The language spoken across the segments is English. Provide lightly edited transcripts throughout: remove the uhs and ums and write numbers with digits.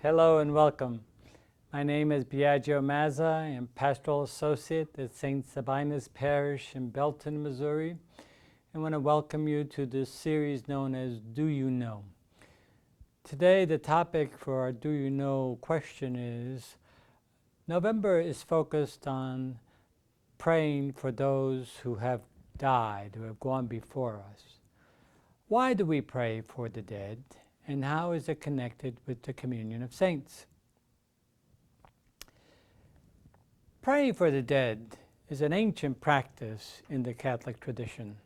Hello and welcome. My name is Biagio Mazza. I am Pastoral Associate at St. Sabina's Parish in Belton, Missouri. I want to welcome you to this series known as Do You Know? Today the topic for our Do You Know question is, November is focused on praying for those who have died, who have gone before us. Why do we pray for the dead, and how is it connected with the communion of saints? Praying for the dead is an ancient practice in the Catholic tradition.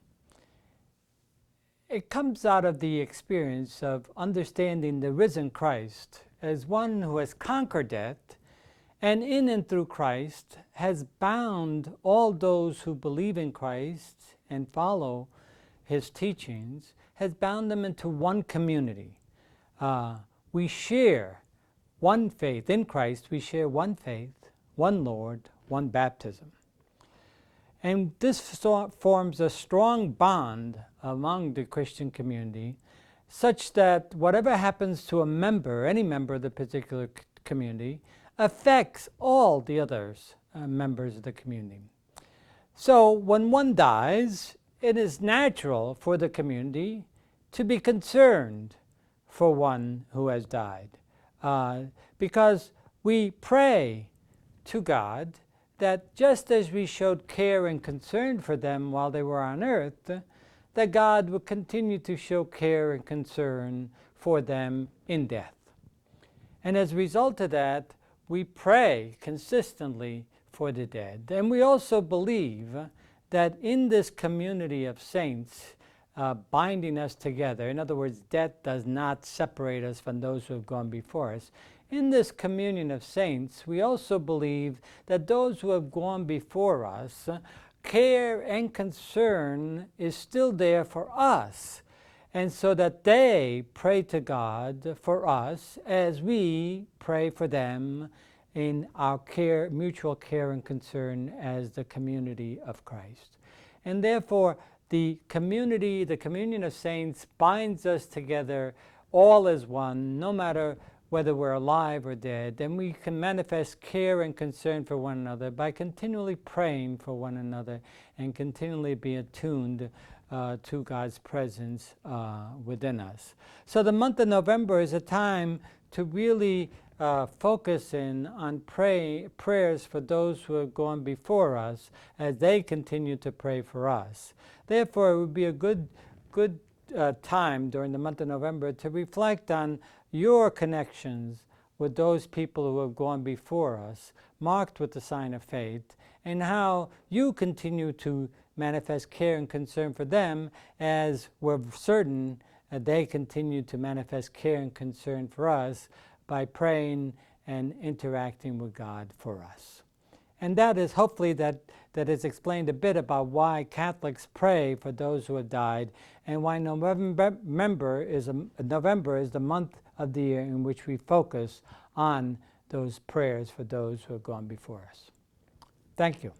It comes out of the experience of understanding the risen Christ as one who has conquered death, and in and through Christ has bound all those who believe in Christ and follow his teachings, has bound them into one community. We share one faith. In Christ, we share one faith, one Lord, one baptism. And this forms a strong bond among the Christian community, such that whatever happens to a member, any member of the particular community, affects all the others, members of the community. So when one dies, it is natural for the community to be concerned for one who has died, because we pray to God that just as we showed care and concern for them while they were on earth, that God would continue to show care and concern for them in death. And as a result of that, we pray consistently for the dead. And we also believe that in this community of saints, binding us together, in other words, death does not separate us from those who have gone before us. In this communion of saints, we also believe that those who have gone before us, care and concern is still there for us, and so that they pray to God for us as we pray for them in our care, mutual care and concern as the community of Christ. And therefore, the community, the communion of saints binds us together all as one, no matter whether we're alive or dead, and we can manifest care and concern for one another by continually praying for one another and continually be attuned to God's presence within us. So the month of November is a time to really focus in on prayers for those who have gone before us as they continue to pray for us. Therefore, it would be a good time during the month of November to reflect on your connections with those people who have gone before us, marked with the sign of faith, and how you continue to manifest care and concern for them, as we're certain that they continue to manifest care and concern for us by praying and interacting with God for us. And that is hopefully that has explained a bit about why Catholics pray for those who have died, and why November is the month of the year in which we focus on those prayers for those who have gone before us. Thank you.